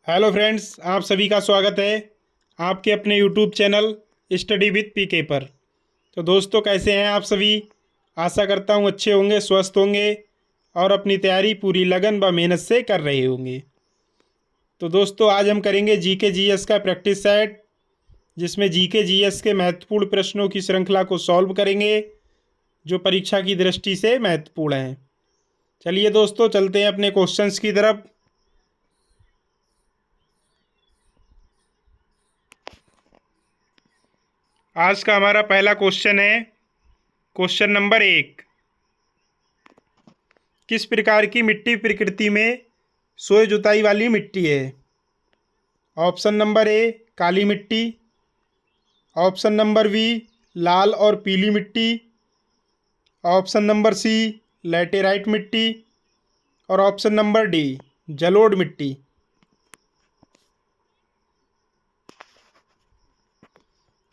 Hello friends, आप सभी का स्वागत है आपके अपने यूट्यूब चैनल स्टडी विद पीके पर। तो दोस्तों, कैसे हैं आप सभी? आशा करता हूं अच्छे होंगे, स्वस्थ होंगे और अपनी तैयारी पूरी लगन व मेहनत से कर रहे होंगे। तो दोस्तों, आज हम करेंगे जीके जीएस का प्रैक्टिस सेट, जिसमें जीके जीएस के महत्वपूर्ण प्रश्नों की श्रृंखला को सॉल्व करेंगे जो परीक्षा की दृष्टि से महत्वपूर्ण हैं। चलिए दोस्तों, चलते हैं अपने क्वेश्चंस की तरफ। आज का हमारा पहला क्वेश्चन है क्वेश्चन नंबर 1। किस प्रकार की मिट्टी प्रकृति में सोए जुताई वाली मिट्टी है? ऑप्शन नंबर ए काली मिट्टी, ऑप्शन नंबर बी लाल और पीली मिट्टी, ऑप्शन नंबर सी लैटेराइट मिट्टी और ऑप्शन नंबर डी जलोढ़ मिट्टी।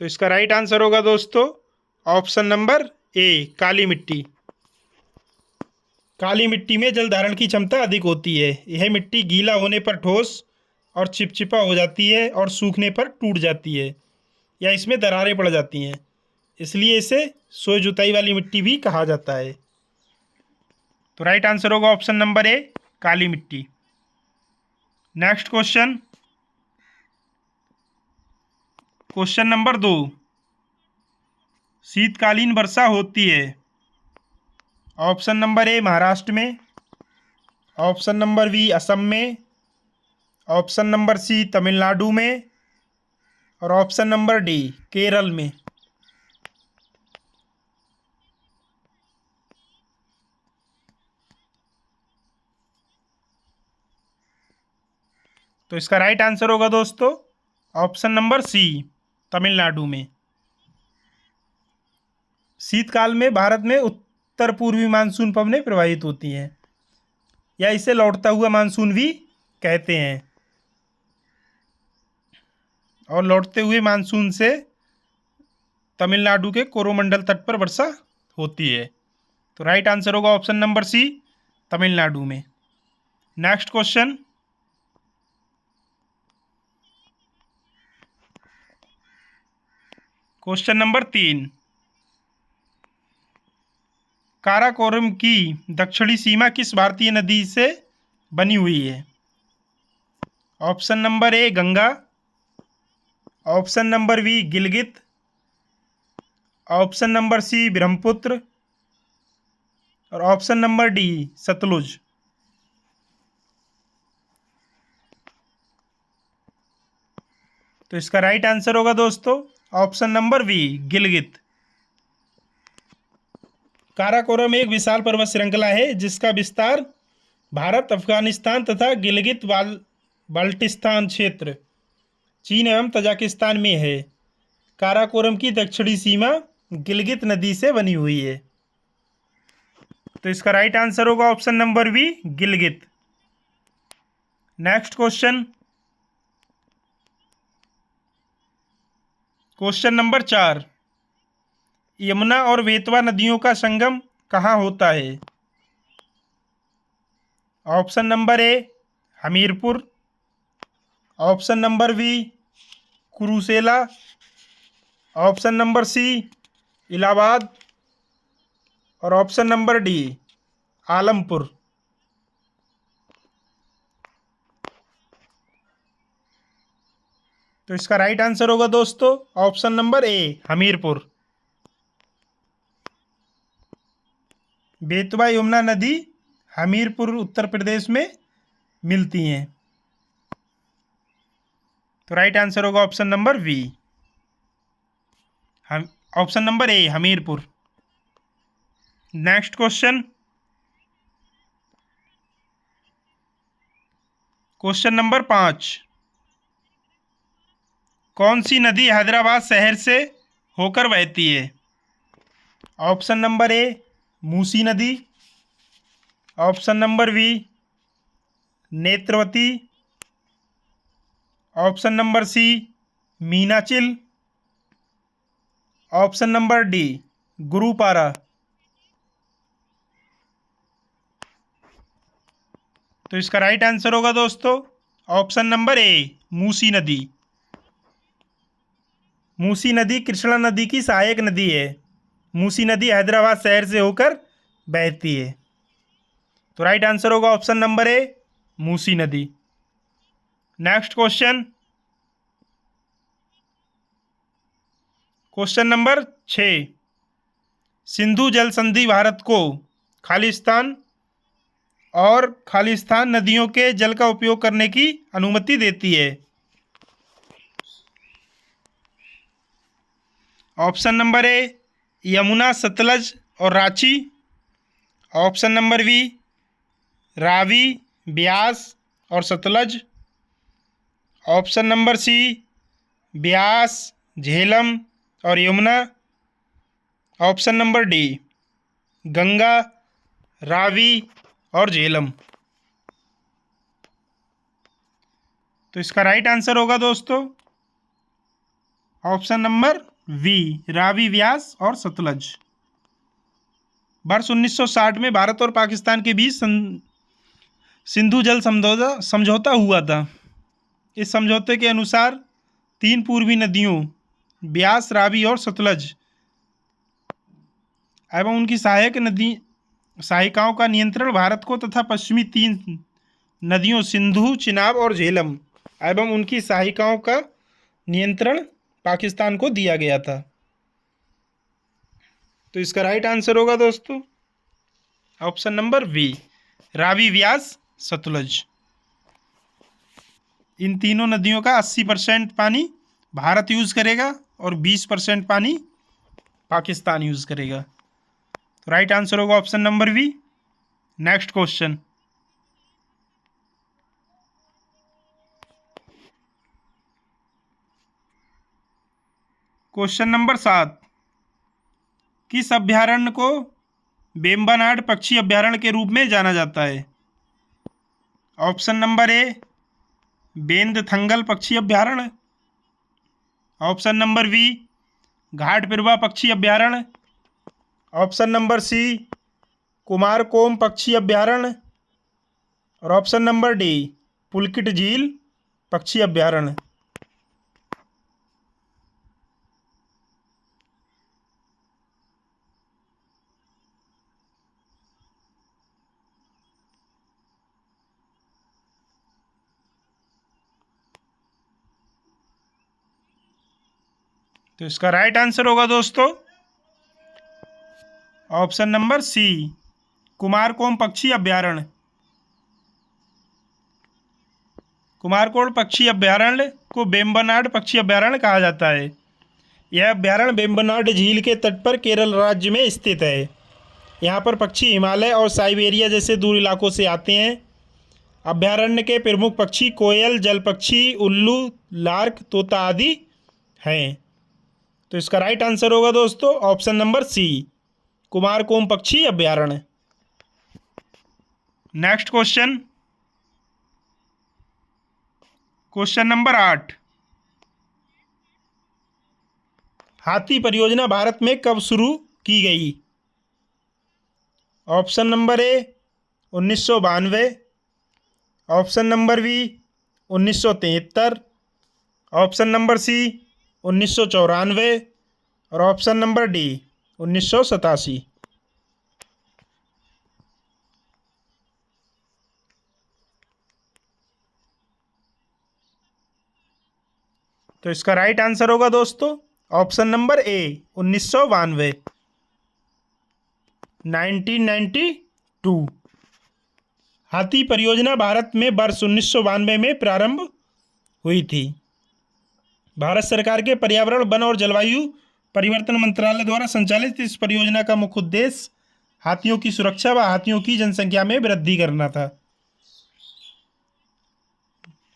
तो इसका राइट आंसर होगा दोस्तों ऑप्शन नंबर ए काली मिट्टी। काली मिट्टी में जल धारण की क्षमता अधिक होती है। यह मिट्टी गीला होने पर ठोस और चिपचिपा हो जाती है और सूखने पर टूट जाती है या इसमें दरारें पड़ जाती हैं, इसलिए इसे सोए जुताई वाली मिट्टी भी कहा जाता है। तो राइट आंसर होगा ऑप्शन नंबर ए काली मिट्टी। Next question, question number 2। शीतकालीन वर्षा होती है। ऑप्शन नंबर ए महाराष्ट्र में, ऑप्शन नंबर बी असम में, ऑप्शन नंबर सी तमिलनाडु में और ऑप्शन नंबर डी केरल में। तो इसका राइट आंसर होगा दोस्तों ऑप्शन नंबर सी तमिलनाडु में। शीतकाल में भारत में उत्तर पूर्वी मानसून पवनें प्रवाहित होती हैं या इसे लौटता हुआ मानसून भी कहते हैं, और लौटते हुए मानसून से तमिलनाडु के कोरोमंडल तट पर वर्षा होती है। तो राइट आंसर होगा ऑप्शन नंबर सी तमिलनाडु में। Next question, question number 3। Karakoram की दक्षिणी सीमा किस भारतीय नदी से बनी हुई है? Option number A Ganga, option number B Gilgit, option number C Brahmaputra और ऑप्शन नंबर डी सतलुज। तो इसका राइट आंसर होगा दोस्तों option number B Gilgit. Karakoram एक विशाल पर्वत श्रृंखला है जिसका विस्तार भारत, अफगानिस्तान तथा गिलगित बाल्टिस्तान क्षेत्र, चीन एवं तजाकिस्तान में है। काराकोरम की दक्षिणी सीमा गिलगित नदी से बनी हुई है। तो इसका राइट आंसर होगा option number B Gilgit. Next question, question number 4। Yamuna और बेतवा नदियों का संगम कहाँ होता है? Option number A Hamirpur, option number B Kurusela, option number C Allahabad और ऑप्शन नंबर डी आलमपुर। तो इसका राइट आंसर होगा दोस्तों option number A Hamirpur. Betwa Yamuna नदी हमीरपुर उत्तर प्रदेश में मिलती हैं। तो राइट आंसर होगा ऑप्शन नंबर बी हम option number A Hamirpur. Next question, question number 5। कौन सी नदी हैदराबाद शहर से होकर बहती है? ऑप्शन नंबर ए मूसी नदी, option number B Netravati, option number C Meenachil, option number D Gurupura. तो इसका राइट आंसर होगा दोस्तों ऑप्शन नंबर ए मूसी नदी। मूसी नदी कृष्णा नदी की सहायक नदी है। मूसी नदी हैदराबाद शहर से होकर बहती है। तो राइट आंसर होगा ऑप्शन नंबर ए मूसी नदी। Next question, question number 6। Sindhu जल संधि भारत को खालिस्तान और खालिस्तान नदियों के जल का उपयोग करने की अनुमति देती है। Option number A Yamuna, Sutlej और Ranchi. Option number B Ravi, Beas और Sutlej. Option number C Beas, Jhelum और Yamuna. Option number D Ganga, Ravi और झेलम। तो इसका राइट आंसर होगा दोस्तों option number V, Ravi, Vyas और सतलज। वर्ष 1960 में भारत और पाकिस्तान के बीच सिंधु जल समझौता हुआ था। इस समझौते के अनुसार 3 पूर्वी नदियों ब्यास, रावी और सतलज एवं उनकी सहायिकाओं का नियंत्रण भारत को तथा पश्चिमी 3 नदियों सिंधु, चिनाब और झेलम एवं उनकी सहायिकाओं का नियंत्रण पाकिस्तान को दिया गया था। तो इसका राइट आंसर होगा दोस्तों ऑप्शन नंबर बी, रावी, व्यास, सतलज। इन तीनों नदियों का 80% पानी भारत यूज़ करेगा और 20% पानी पाकिस्तान यूज़ करेगा। तो राइट आंसर होगा option number B. Next question, question number 7। किस अभयारण्य को वेम्बनाड पक्षी अभयारण्य के रूप में जाना जाता है? ऑप्शन नंबर ए बेंदथंगल पक्षी अभयारण्य। ऑप्शन नंबर बी घाटपिरवा पक्षी अभयारण्य। ऑप्शन नंबर सी कुमारकोम पक्षी अभयारण्य और ऑप्शन नंबर डी पुलकिट झील पक्षी अभयारण्य। तो इसका राइट आंसर होगा दोस्तों ऑप्शन नंबर सी कुमारकोम पक्षी अभयारण्य। कुमारकोम पक्षी अभयारण्य को वेम्बनाड पक्षी अभयारण्य कहा जाता है। यह अभयारण्य वेम्बनाड झील के तट पर केरल राज्य में स्थित है। यहाँ पर पक्षी हिमालय और साइबेरिया जैसे दूर इलाकों से आते हैं। अभयारण्य के प्रमुख पक्षी कोयल, जल पक्षी, उल्लू, लार्क, तोता आदि हैं। तो इसका राइट आंसर होगा दोस्तों ऑप्शन नंबर सी कुमारकोम पक्षी अभयारण्य। Next question, question number 8। हाथी परियोजना भारत में कब शुरू की गई? Option number A 1992। Option number B 1973। Option number C 1994 और ऑप्शन नंबर डी 1987। तो इसका राइट आंसर होगा दोस्तों ऑप्शन नंबर ए 1992, 1992। हाथी परियोजना भारत में वर्ष 1992 में प्रारंभ हुई थी। भारत सरकार के पर्यावरण, वन और जलवायु परिवर्तन मंत्रालय द्वारा संचालित इस परियोजना का मुख्य उद्देश्य हाथियों की सुरक्षा व हाथियों की जनसंख्या में वृद्धि करना था।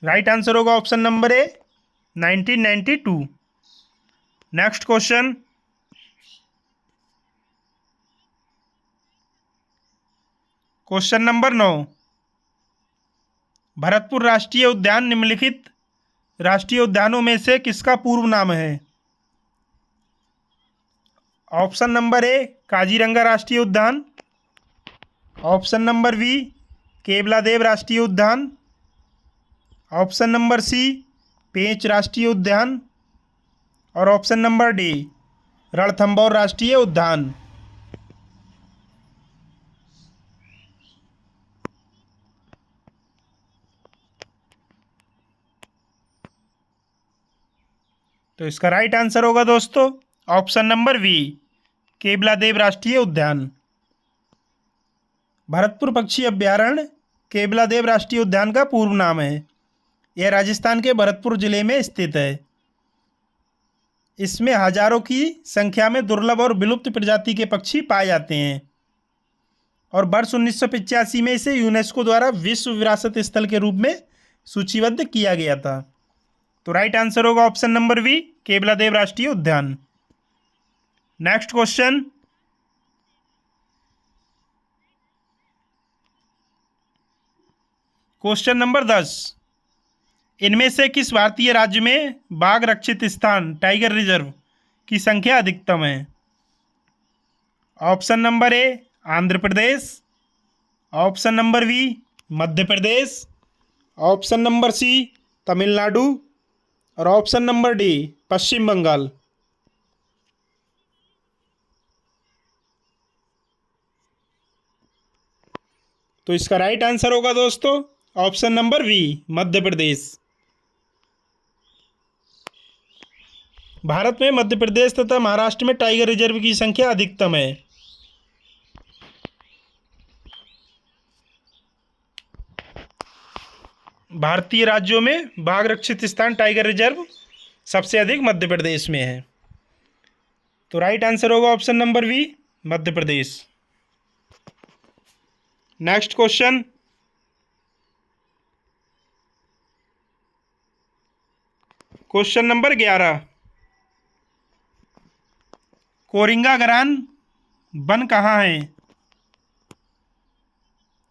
राइट आंसर होगा option number A 1992। Next question, question number 9। Bharatpur राष्ट्रीय उद्यान निम्नलिखित राष्ट्रीय उद्यानों में से किसका पूर्व नाम है? ऑप्शन नंबर ए काजीरंगा राष्ट्रीय उद्यान। ऑप्शन नंबर बी केवलादेव राष्ट्रीय उद्यान। ऑप्शन नंबर सी पेंच राष्ट्रीय उद्यान और ऑप्शन नंबर डी रणथंभौर राष्ट्रीय उद्यान। तो इसका राइट आंसर होगा दोस्तों ऑप्शन नंबर वी केवलादेव राष्ट्रीय उद्यान। भरतपुर पक्षी अभ्यारण्य केवलादेव राष्ट्रीय उद्यान का पूर्व नाम है। यह राजस्थान के भरतपुर जिले में स्थित है। इसमें हजारों की संख्या में दुर्लभ और विलुप्त प्रजाति के पक्षी पाए जाते हैं और वर्ष 1985 में इसे यूनेस्को द्वारा विश्व विरासत स्थल के रूप में सूचीबद्ध किया गया था। तो राइट आंसर होगा ऑप्शन नंबर वी केवलादेव राष्ट्रीय उद्यान। नेक्स्ट क्वेश्चन, क्वेश्चन नंबर 10, इनमें से किस भारतीय राज्य में बाघ रक्षित स्थान टाइगर रिजर्व की संख्या अधिकतम है? Option number A Andhra Pradesh, option number B Madhya Pradesh, option number C Tamil Nadu और option number D Paschim Bangal. तो इसका राइट आंसर होगा दोस्तों option number B Madhya Pradesh. Bharat में मध्य प्रदेश तथा महाराष्ट्र में टाइगर रिजर्व की संख्या अधिकतम है। भारतीय राज्यों में बाघ रक्षित स्थान टाइगर रिजर्व सबसे अधिक मध्य प्रदेश में है। तो राइट आंसर होगा option number B Madhya Pradesh. Next question, question number 11, कोरिंगागरान वन कहाँ है?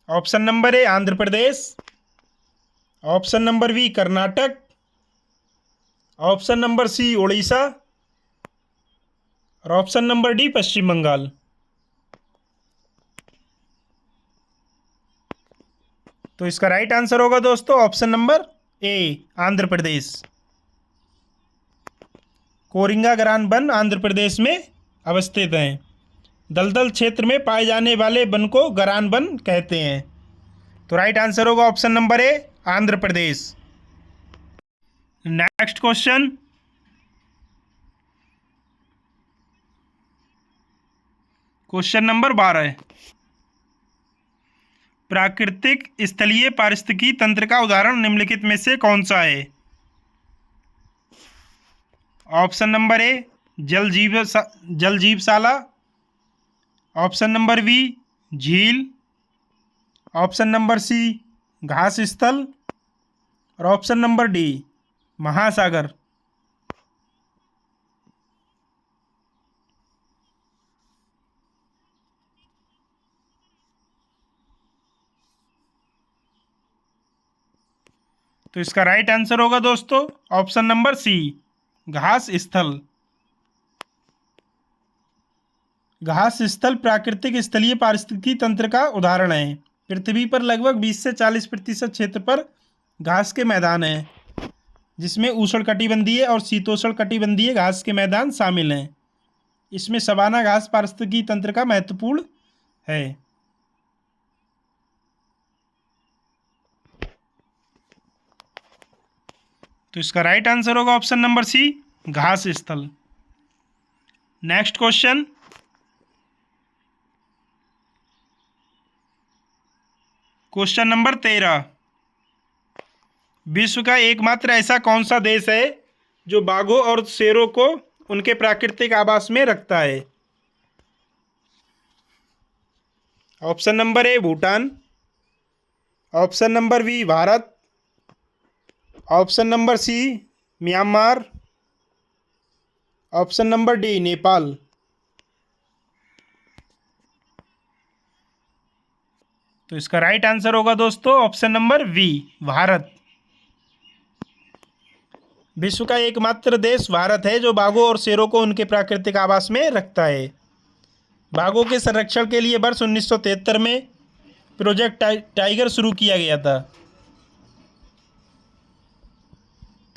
Option number A Andhra Pradesh, option number B Karnataka, option number C Orissa और option number D Paschim Bangal. तो इसका राइट आंसर होगा दोस्तों option number A Andhra Pradesh. कोरिंगागरान वन आंध्र प्रदेश में अवस्थित हैं। दलदल क्षेत्र में पाए जाने वाले वन को गरान वन कहते हैं। तो राइट आंसर होगा option number A Andhra Pradesh. Next question, question number 12, प्राकृतिक स्थलीय पारिस्थितिकी तंत्र का उदाहरण निम्नलिखित में से कौन सा है? ऑप्शन नंबर ए जल जीवशाला, ऑप्शन नंबर बी झील, ऑप्शन नंबर सी घास स्थल और ऑप्शन नंबर डी महासागर। तो इसका राइट आंसर होगा दोस्तों ऑप्शन नंबर सी घास स्थल। घास स्थल प्राकृतिक स्थलीय पारिस्थितिकी तंत्र का उदाहरण है। पृथ्वी पर लगभग 20 से 40% क्षेत्र पर घास के मैदान हैं, जिसमें उष्णकटिबंधीय और शीतोष्णकटिबंधीय घास के मैदान शामिल हैं। इसमें सवाना घास पारिस्थितिकी तंत्र का महत्वपूर्ण है। तो इसका राइट आंसर होगा ऑप्शन नंबर सी घास स्थल। नेक्स्ट क्वेश्चन, क्वेश्चन नंबर 13, विश्व का एकमात्र ऐसा कौन सा देश है जो बाघों और शेरों को उनके प्राकृतिक आवास में रखता है? Option number A Bhutan, option number B Bharat, option number C Myanmar, option number D Nepal. तो इसका राइट आंसर होगा दोस्तों ऑप्शन नंबर बी भारत। विश्व का एकमात्र देश भारत है जो बाघों और शेरों को उनके प्राकृतिक आवास में रखता है। बाघों के संरक्षण के लिए वर्ष 1973 में प्रोजेक्ट टाइगर शुरू किया गया था।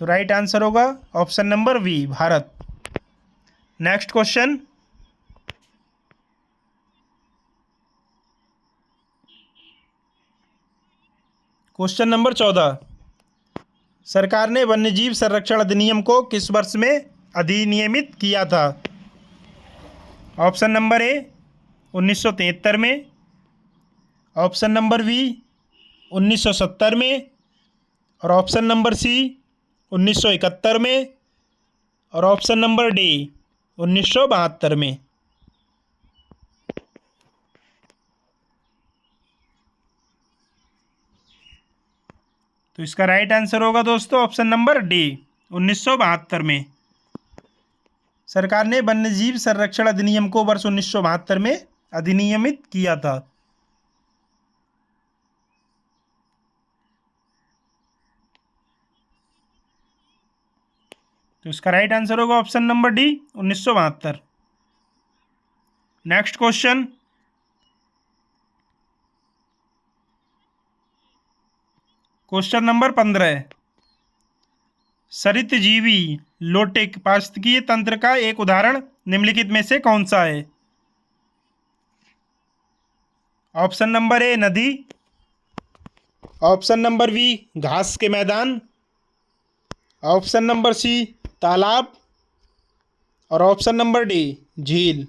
तो राइट आंसर होगा option number B, Bharat. Next question, question number 14, सरकार ने वन्यजीव संरक्षण अधिनियम को किस वर्ष में अधिनियमित किया था? ऑप्शन नंबर ए 1973 में, ऑप्शन नंबर बी 1970 में, और ऑप्शन नंबर सी 1971 में, और ऑप्शन नंबर डी 1972 में। तो इसका राइट आंसर होगा दोस्तों ऑप्शन नंबर डी, 1972 में। सरकार ने वन्यजीव संरक्षण अधिनियम को वर्ष 1972 में अधिनियमित किया था। तो इसका राइट आंसर होगा option number D, 1972। Next question, question number 15, सरितजीवी लोटिक पारिस्थितिकीय तंत्र का एक उदाहरण निम्नलिखित में से कौन सा है? ऑप्शन नंबर ए नदी, ऑप्शन नंबर बी घास के मैदान, ऑप्शन नंबर सी तालाब, और ऑप्शन नंबर डी झील।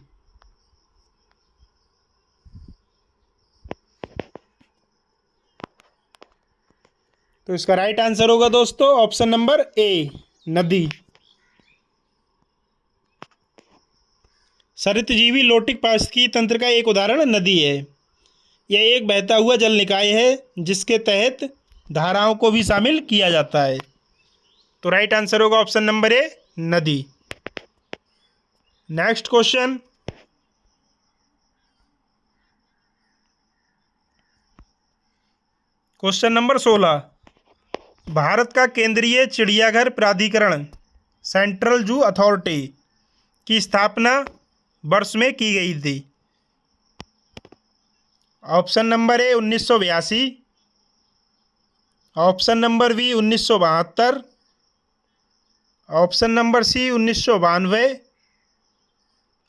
तो इसका राइट आंसर होगा दोस्तों ऑप्शन नंबर ए, नदी। सरितजीवी लोटिक पारिस्थितिकीय तंत्र का एक उदाहरण नदी है। यह एक बहता हुआ जल निकाय है जिसके तहत धाराओं को भी शामिल किया जाता है। तो राइट आंसर होगा ऑप्शन नंबर ए, नदी। Next question, question number 16, Bharat का केंद्रीय चिड़ियाघर प्राधिकरण सेंट्रल जू अथॉरिटी की स्थापना वर्ष में की गई थी? Option number A 1982, option number B 1972, option number C 1992,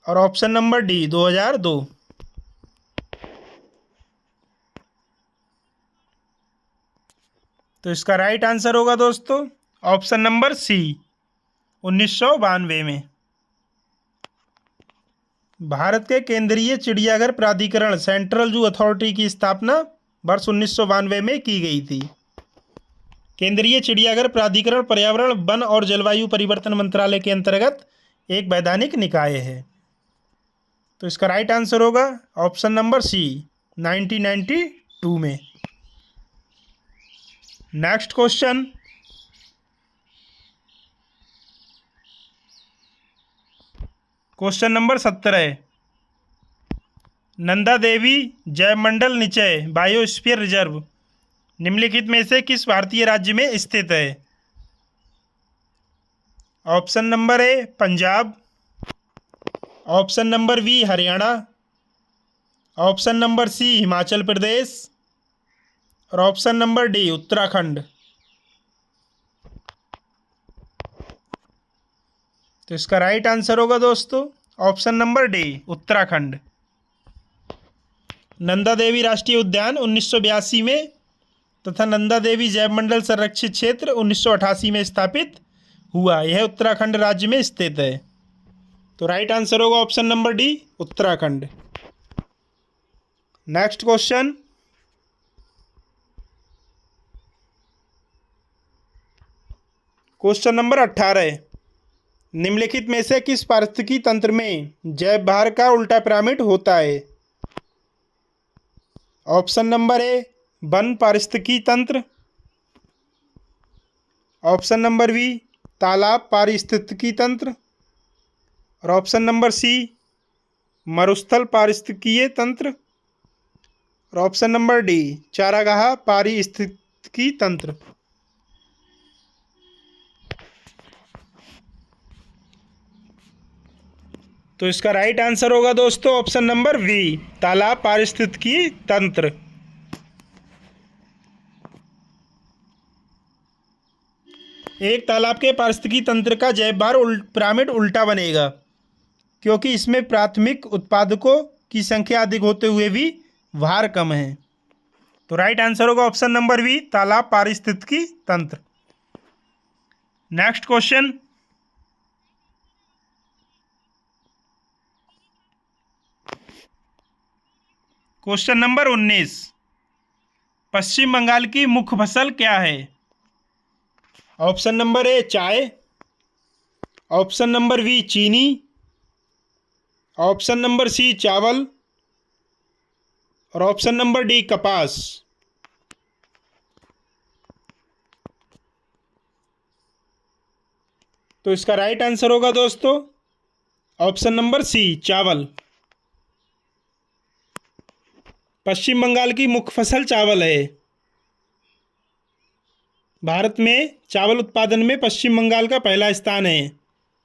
और ऑप्शन नंबर डी 2002। तो इसका राइट आंसर होगा दोस्तों ऑप्शन नंबर सी, 1992 में। भारत के केंद्रीय चिड़ियाघर प्राधिकरण सेंट्रल जू अथॉरिटी की स्थापना वर्ष 1992 में की गई थी। केंद्रीय चिड़ियाघर प्राधिकरण पर्यावरण, वन और जलवायु परिवर्तन मंत्रालय के अंतर्गत एक वैधानिक निकाय है। तो इसका राइट आंसर होगा ऑप्शन नंबर सी, 1992 में। Next question, question number 17, Nanda Devi जैवमंडल निचय बायोस्फीयर रिजर्व निम्नलिखित में से किस भारतीय राज्य में स्थित है? Option number A Punjab, option number B Haryana, option number C Himachal Pradesh, और ऑप्शन नंबर डी उत्तराखंड। तो इसका राइट आंसर होगा दोस्तों option number D Uttarakhand. Nanda Devi राष्ट्रीय उद्यान 1982 में तथा नंदा देवी जैवमंडल संरक्षित क्षेत्र 1988 में स्थापित हुआ। यह उत्तराखंड राज्य में स्थित है। तो राइट आंसर होगा option number D Uttarakhand. Next question, question number 18, निम्नलिखित में से किस पारिस्थितिकी तंत्र में जैव भार का उल्टा पिरामिड होता है? ऑप्शन नंबर ए वन पारिस्थितिकी तंत्र, ऑप्शन नंबर बी तालाब पारिस्थितिकी तंत्र, और ऑप्शन नंबर सी मरुस्थल पारिस्थितिकीय तंत्र, और ऑप्शन नंबर डी चारागाह पारिस्थितिकी तंत्र। तो इसका राइट आंसर होगा दोस्तों ऑप्शन नंबर बी तालाब पारिस्थितिकी तंत्र। एक तालाब के पारिस्थितिकी तंत्र का जैव भार पिरामिड उल्टा बनेगा, क्योंकि इसमें प्राथमिक उत्पादकों की संख्या अधिक होते हुए भी भार कम है। तो राइट आंसर होगा ऑप्शन नंबर बी, तालाब पारिस्थितिकी तंत्र। नेक्स्ट क्वेश्चन, क्वेश्चन नंबर 19, पश्चिम बंगाल की मुख्य फसल क्या है? ऑप्शन नंबर ए चाय, ऑप्शन नंबर बी चीनी, ऑप्शन नंबर सी चावल और ऑप्शन नंबर डी कपास। तो इसका राइट आंसर होगा दोस्तों ऑप्शन नंबर सी चावल। पश्चिम बंगाल की मुख्य फसल चावल है। भारत में चावल उत्पादन में पश्चिम बंगाल का पहला स्थान है,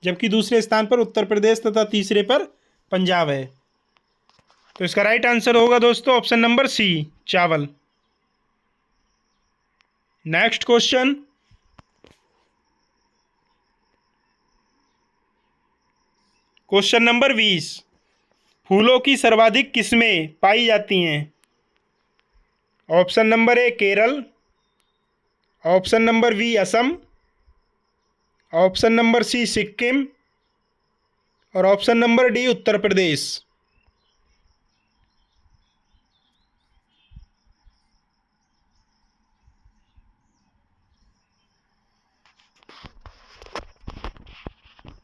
जबकि दूसरे स्थान पर उत्तर प्रदेश तथा तीसरे पर पंजाब है। तो इसका राइट आंसर होगा दोस्तों ऑप्शन नंबर सी चावल। नेक्स्ट क्वेश्चन, क्वेश्चन नंबर 20, फूलों की सर्वाधिक किस्में पाई जाती हैं? Option number A Kerala, option number B Assam, option number C Sikkim और option number D Uttar Pradesh.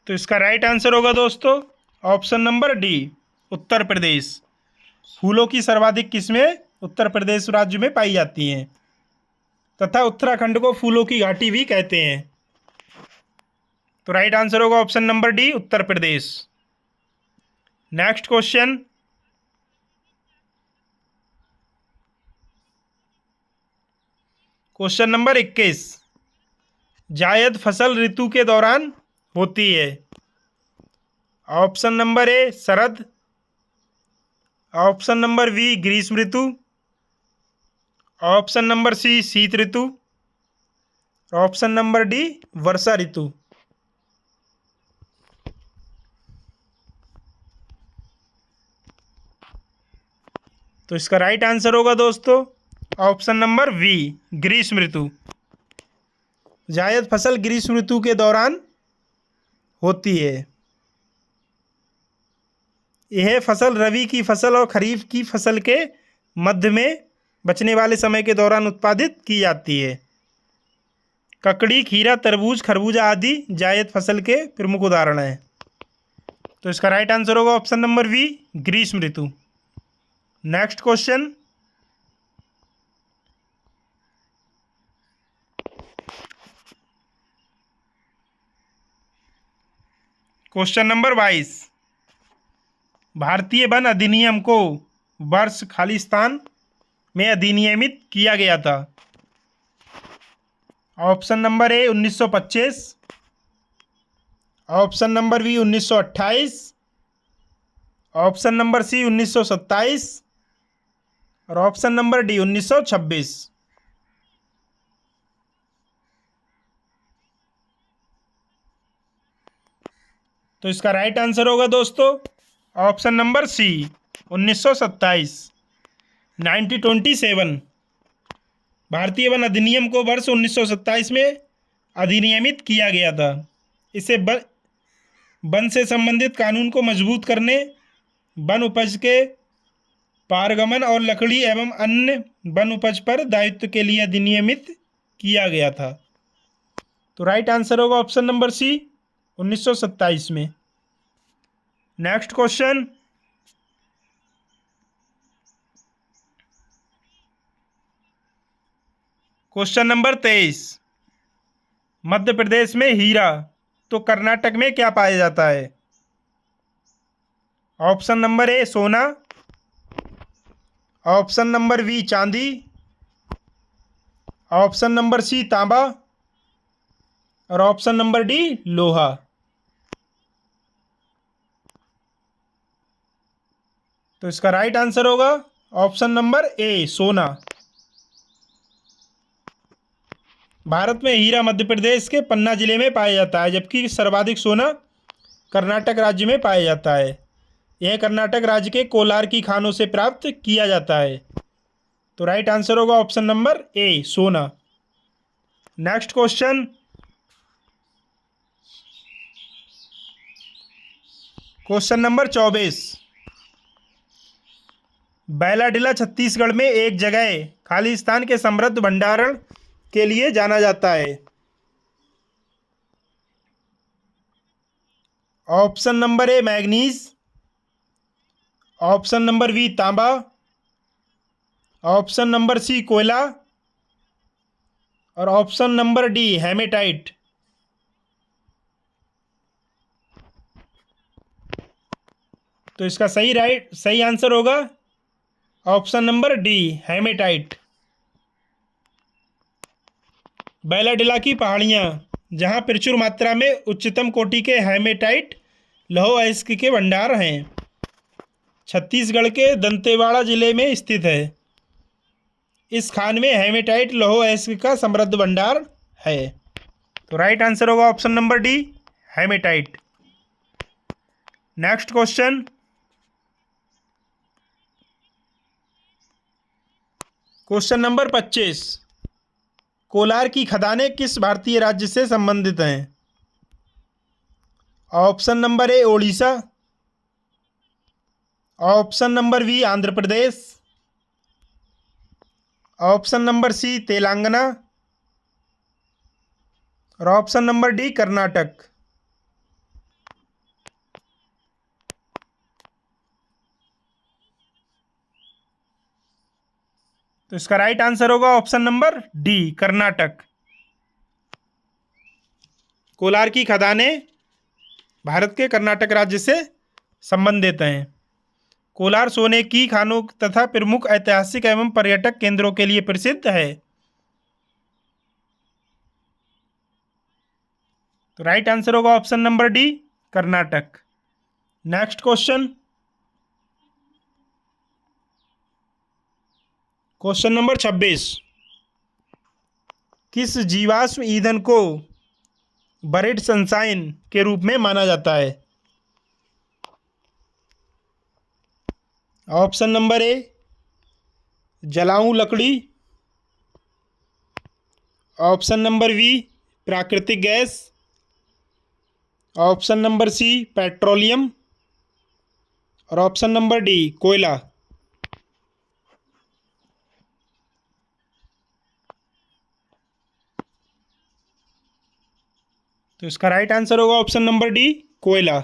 तो इसका राइट आंसर होगा दोस्तों option number D Uttar Pradesh. फूलों की सर्वाधिक किस्में उत्तर प्रदेश राज्य में पाई जाती हैं तथा उत्तराखंड को फूलों की घाटी भी कहते हैं। तो राइट आंसर होगा option number D Uttar Pradesh. Next question, question number 21, जायद फसल ऋतु के दौरान होती है? ऑप्शन नंबर ए शरद, ऑप्शन नंबर बी ग्रीष्म ऋतु, ऑप्शन नंबर सी शीत ऋतु, ऑप्शन नंबर डी वर्षा ऋतु। तो इसका राइट आंसर होगा दोस्तों ऑप्शन नंबर बी ग्रीष्म ऋतु। जायद फसल ग्रीष्म ऋतु के दौरान होती है। यह फसल रबी की फसल और खरीफ की फसल के मध्य में बचने वाले समय के दौरान उत्पादित की जाती है। ककड़ी, खीरा, तरबूज, खरबूजा आदि जायद फसल के प्रमुख उदाहरण हैं। तो इसका राइट आंसर होगा ऑप्शन नंबर बी ग्रीष्म ऋतु। नेक्स्ट क्वेश्चन, क्वेश्चन नंबर 22, भारतीय वन अधिनियम को वर्ष खालिस्तान में अधिनियमित किया गया था? Option number A 1925, option number B 1928, option number C 1927 और ऑप्शन नंबर डी 1926। तो इसका राइट आंसर होगा दोस्तों ऑप्शन नंबर सी 1927, 1927। भारतीय वन अधिनियम को वर्ष 1927 में अधिनियमित किया गया था। इसे वन से संबंधित कानून को मजबूत करने, वन उपज के पारगमन और लकड़ी एवं अन्य वन उपज पर दायित्व के लिए अधिनियमित किया गया था। तो राइट आंसर होगा ऑप्शन नंबर सी 1927 में। Next question, question number 23, Madhya Pradesh में हीरा तो कर्नाटक में क्या पाया जाता है? ऑप्शन नंबर ए सोना, ऑप्शन नंबर बी चांदी, ऑप्शन नंबर सी तांबा और ऑप्शन नंबर डी लोहा। तो इसका राइट आंसर होगा ऑप्शन नंबर ए सोना। भारत में हीरा मध्य प्रदेश के पन्ना जिले में पाया जाता है, जबकि सर्वाधिक सोना कर्नाटक राज्य में पाया जाता है। यह कर्नाटक राज्य के कोलार की खानों से प्राप्त किया जाता है। तो राइट आंसर होगा ऑप्शन नंबर ए, सोना। Next question, question number 24। Bailadila Chhattisgarh में एक जगह खालिस्तान के समृद्ध भंडारण के लिए जाना जाता है। Option number A manganese, option number B तांबा, ऑप्शन नंबर सी कोयला और ऑप्शन नंबर डी हेमेटाइट। तो इसका सही आंसर होगा option number D, hematite. Bailadila की पहाड़ियाँ, जहाँ प्रचुर मात्रा में उच्चतम कोटि के हेमेटाइट लौह अयस्क के भंडार हैं, छत्तीसगढ़ के दंतेवाड़ा जिले में स्थित है। इस खान में हेमेटाइट लौह अयस्क का समृद्ध भंडार है। तो राइट आंसर होगा option number D, hematite. Next question, question number 25। Kolar की खदानें किस भारतीय राज्य से संबंधित हैं? Option number A Odisha, option number B Andhra Pradesh, option number C Telangana और ऑप्शन नंबर डी कर्नाटक। तो इसका राइट आंसर होगा option number D, Karnataka. Kolar की खदानें भारत के कर्नाटक राज्य से संबंधित हैं। कोलार सोने की खानों तथा प्रमुख ऐतिहासिक एवं पर्यटक केंद्रों के लिए प्रसिद्ध है। तो राइट आंसर होगा option number D, Karnataka. Next question, question number 26। किस जीवाश्म ईंधन को बरेड सनशाइन के रूप में माना जाता है? ऑप्शन नंबर ए जलाऊं लकड़ी, ऑप्शन नंबर बी प्राकृतिक gas, option number C petroleum और ऑप्शन नंबर डी कोयला। तो इसका राइट आंसर होगा ऑप्शन नंबर डी, कोयला।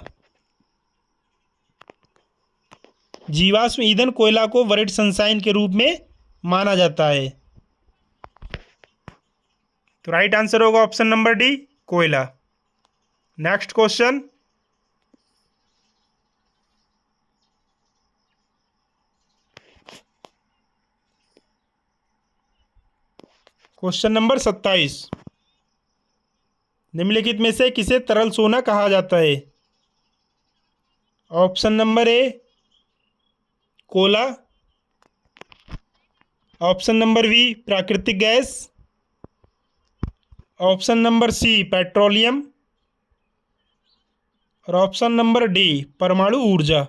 जीवाश्म ईंधन कोयला को बरेड सनशाइन के रूप में माना जाता है। तो राइट आंसर होगा ऑप्शन नंबर डी, कोयला। Next question, question number 27। निम्नलिखित में से किसे तरल सोना कहा जाता है? ऑप्शन नंबर ए कोला, ऑप्शन नंबर बी प्राकृतिक gas, option number C petroleum और ऑप्शन नंबर डी परमाणु ऊर्जा।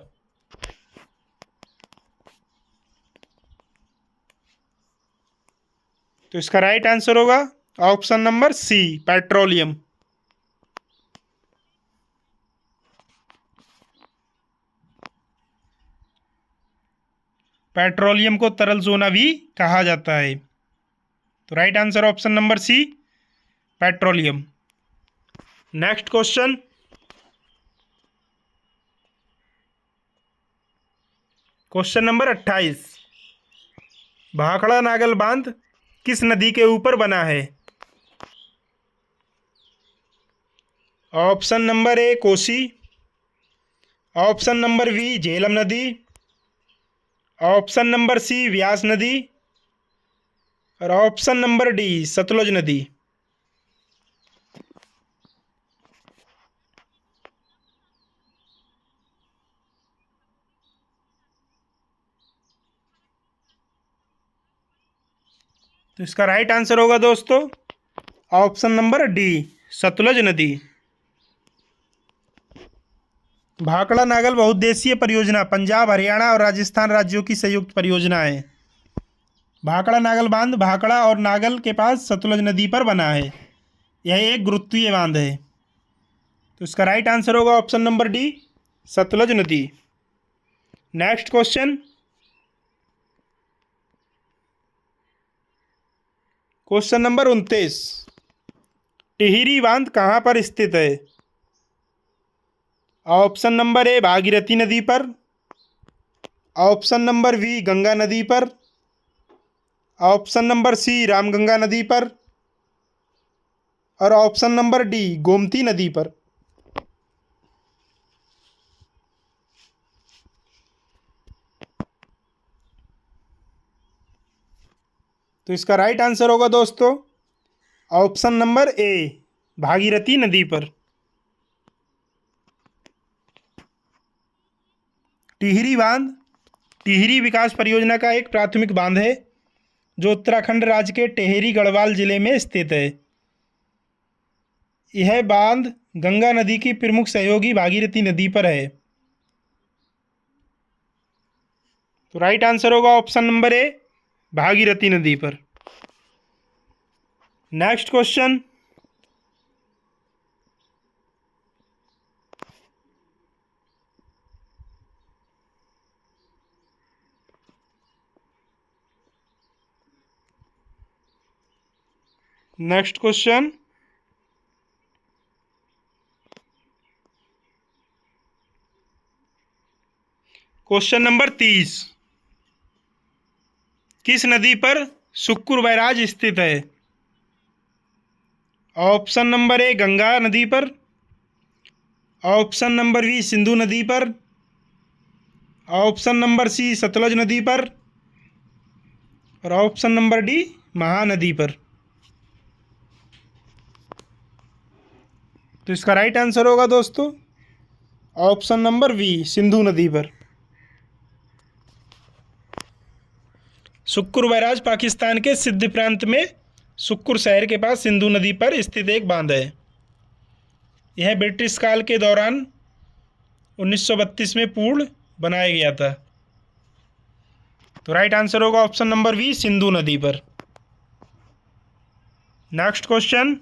तो इसका राइट आंसर होगा option number C petroleum. Petroleum को तरल सोना भी कहा जाता है। तो right answer option number C petroleum. Next question, question number 28। Bhakra Nangal बांध किस नदी के ऊपर बना है? Option number A Kosi, option number B Jhelum नदी, ऑप्शन नंबर सी व्यास नदी और ऑप्शन नंबर डी सतलुज नदी। तो इसका राइट आंसर होगा दोस्तों ऑप्शन नंबर डी सतलज नदी। भाखड़ा नागल बहुउद्देशीय परियोजना पंजाब, हरियाणा और राजस्थान राज्यों की संयुक्त परियोजना है। भाखड़ा नागल बांध भाखड़ा और नागल के पास सतलज नदी पर बना है। यह एक गुरुत्वीय बांध है। तो इसका राइट आंसर होगा ऑप्शन नंबर डी सतलज नदी। Next question, question number 29, Tehri बांध कहाँ पर स्थित है? ऑप्शन नंबर ए भागीरथी नदी पर, ऑप्शन नंबर बी गंगा नदी पर, ऑप्शन नंबर सी रामगंगा नदी पर और ऑप्शन नंबर डी गोमती नदी पर। तो इसका राइट आंसर होगा दोस्तों ऑप्शन नंबर ए भागीरथी नदी पर। टिहरी बांध टिहरी विकास परियोजना का एक प्राथमिक बांध है जो उत्तराखंड राज्य के टिहरी गढ़वाल जिले में स्थित है। यह बांध गंगा नदी की प्रमुख सहयोगी भागीरथी नदी पर है। तो राइट आंसर होगा ऑप्शन नंबर ए भागीरथी नदी पर। Next question, next question, question number 30, किस नदी पर सुक्कुर बैराज स्थित है? ऑप्शन नंबर ए गंगा नदी पर, ऑप्शन नंबर बी सिंधु नदी पर, ऑप्शन नंबर सी सतलज नदी पर और ऑप्शन नंबर डी महानदी पर। तो इसका राइट आंसर होगा दोस्तों ऑप्शन नंबर बी सिंधु नदी पर। सुक्कुर बैराज पाकिस्तान के सिंध प्रांत में सुक्कुर शहर के पास सिंधु नदी पर स्थित एक बांध है। यह ब्रिटिश काल के दौरान 1932 में पूर्ण बनाया गया था। तो राइट आंसर होगा ऑप्शन नंबर बी सिंधु नदी पर। नेक्स्ट क्वेश्चन,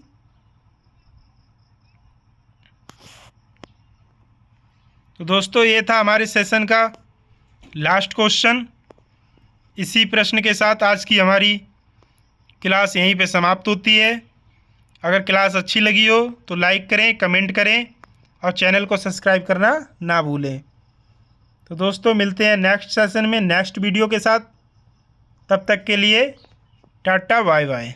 तो दोस्तों ये था हमारे सेशन का लास्ट क्वेश्चन। इसी प्रश्न के साथ आज की हमारी क्लास यहीं पे समाप्त होती है। अगर क्लास अच्छी लगी हो तो लाइक करें, कमेंट करें और चैनल को सब्सक्राइब करना ना भूलें। तो दोस्तों मिलते हैं नेक्स्ट सेशन में नेक्स्ट वीडियो के साथ। तब तक के लिए टाटा बाय बाय।